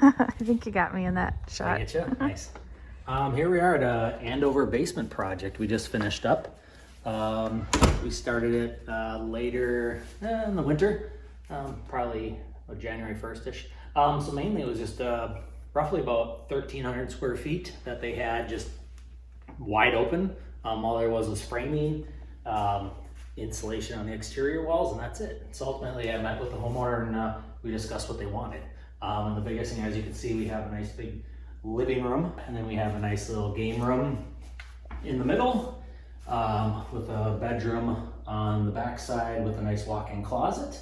I think you got me in that shot. I get you. Nice. Here we are at a Andover basement project we just finished up. We started it later in the winter, probably January 1st-ish. So mainly it was just roughly about 1,300 square feet that they had just wide open. All there was framing, insulation on the exterior walls, and that's it. So ultimately I met with the homeowner and we discussed what they wanted. And the biggest thing, as you can see, we have a nice big living room, and then we have a nice little game room in the middle, with a bedroom on the back side with a nice walk-in closet.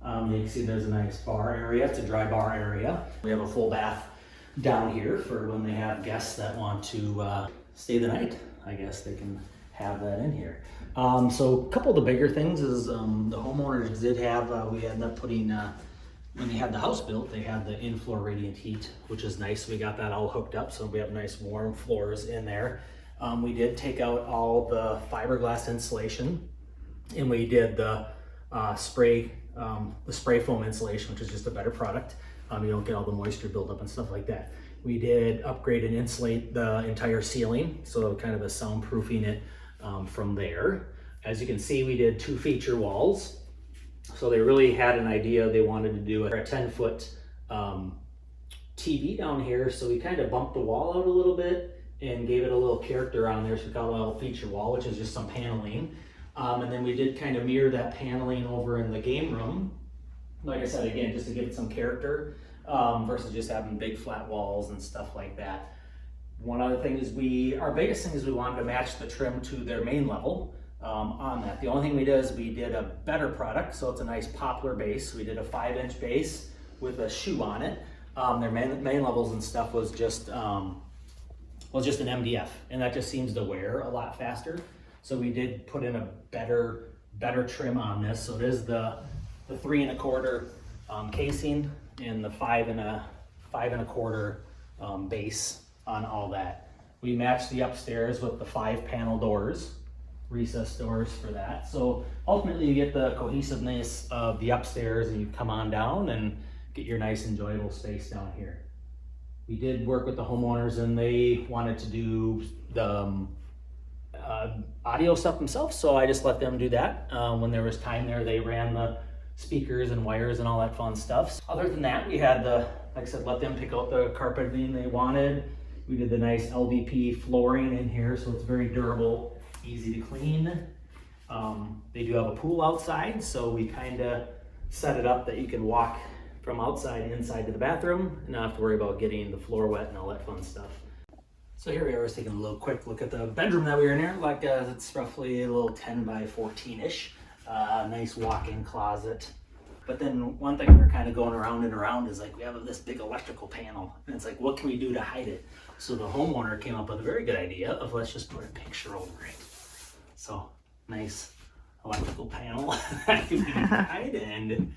You can see there's a nice bar area. It's a dry bar area. We have a full bath down here for when they have guests that want to stay the night. I guess they can have that in here. So a couple of the bigger things is the homeowners did have, we ended up putting, when they had the house built, they had the in-floor radiant heat, which is nice. We got that all hooked up, so we have nice warm floors in there. We did take out all the fiberglass insulation, and we did the spray foam insulation, which is just a better product. You don't get all the moisture buildup and stuff like that. We did upgrade and insulate the entire ceiling, so kind of a soundproofing it from there. As you can see, we did 2 feature walls. So they really had an idea. They wanted to do a 10-foot TV down here, so we kind of bumped the wall out a little bit and gave it a little character on there. So we call it a little feature wall, which is just some paneling. And then we did kind of mirror that paneling over in the game room. Like I said, again, just to give it some character versus just having big flat walls and stuff like that. One other thing is our biggest thing is we wanted to match the trim to their main level. On that. The only thing we did is we did a better product, so it's a nice poplar base. We did a 5-inch base with a shoe on it. Their main levels and stuff was just an MDF, and that just seems to wear a lot faster. So we did put in a better trim on this. So it is the 3 1/4 casing and the 5 1/4 base on all that. We matched the upstairs with the 5 panel doors. Recess doors for that. So ultimately you get the cohesiveness of the upstairs and you come on down and get your nice enjoyable space down here. We did work with the homeowners and they wanted to do the audio stuff themselves, so I just let them do that. When there was time there, they ran the speakers and wires and all that fun stuff. Other than that, we had like I said, let them pick out the carpeting they wanted. We did the nice LVP flooring in here, so it's very durable, easy to clean. They do have a pool outside, so we kind of set it up that you can walk from outside inside to the bathroom and not have to worry about getting the floor wet and all that fun stuff. So here we are, just taking a little quick look at the bedroom that we were in here. Like it's roughly a little 10 by 14-ish. Nice walk-in closet. But then one thing we're kind of going around and around is like we have this big electrical panel, and it's like, what can we do to hide it? So the homeowner came up with a very good idea of let's just put a picture over it. So nice electrical panel that you can hide, and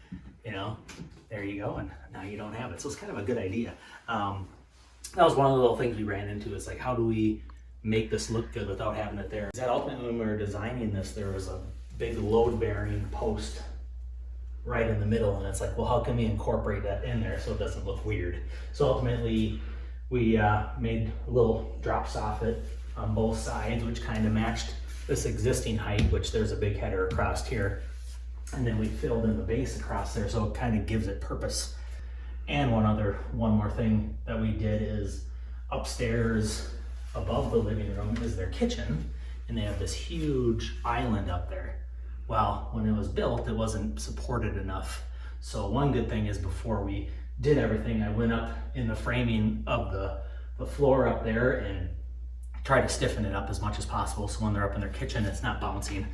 there you go, and now you don't have it. So it's kind of a good idea. That was one of the little things we ran into, is like, how do we make this look good without having it there? That ultimately, when we were designing this, there was a big load-bearing post right in the middle, and it's like, well, how can we incorporate that in there so it doesn't look weird? So ultimately, we made a little drop soffit on both sides, which kind of matched this existing height, which there's a big header across here, and then we filled in the base across there, so it kind of gives it purpose. And one more thing that we did is upstairs above the living room is their kitchen, and they have this huge island up there. Well, when it was built, it wasn't supported enough. So one good thing is, before we did everything, I went up in the framing of the floor up there and try to stiffen it up as much as possible, so when they're up in their kitchen, it's not bouncing.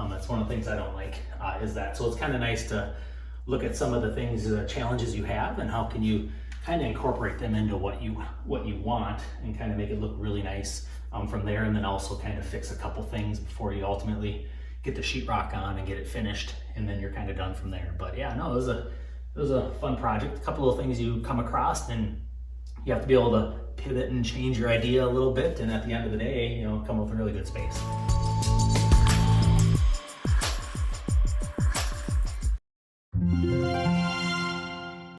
That's one of the things I don't like, is that. So it's kind of nice to look at some of the things, challenges you have, and how can you kind of incorporate them into what you want, and kind of make it look really nice from there, and then also kind of fix a couple things before you ultimately get the sheetrock on and get it finished, and then you're kind of done from there. But yeah, no, it was a fun project. A couple of things you come across, and you have to be able to pivot and change your idea a little bit, and at the end of the day, come up with a really good space.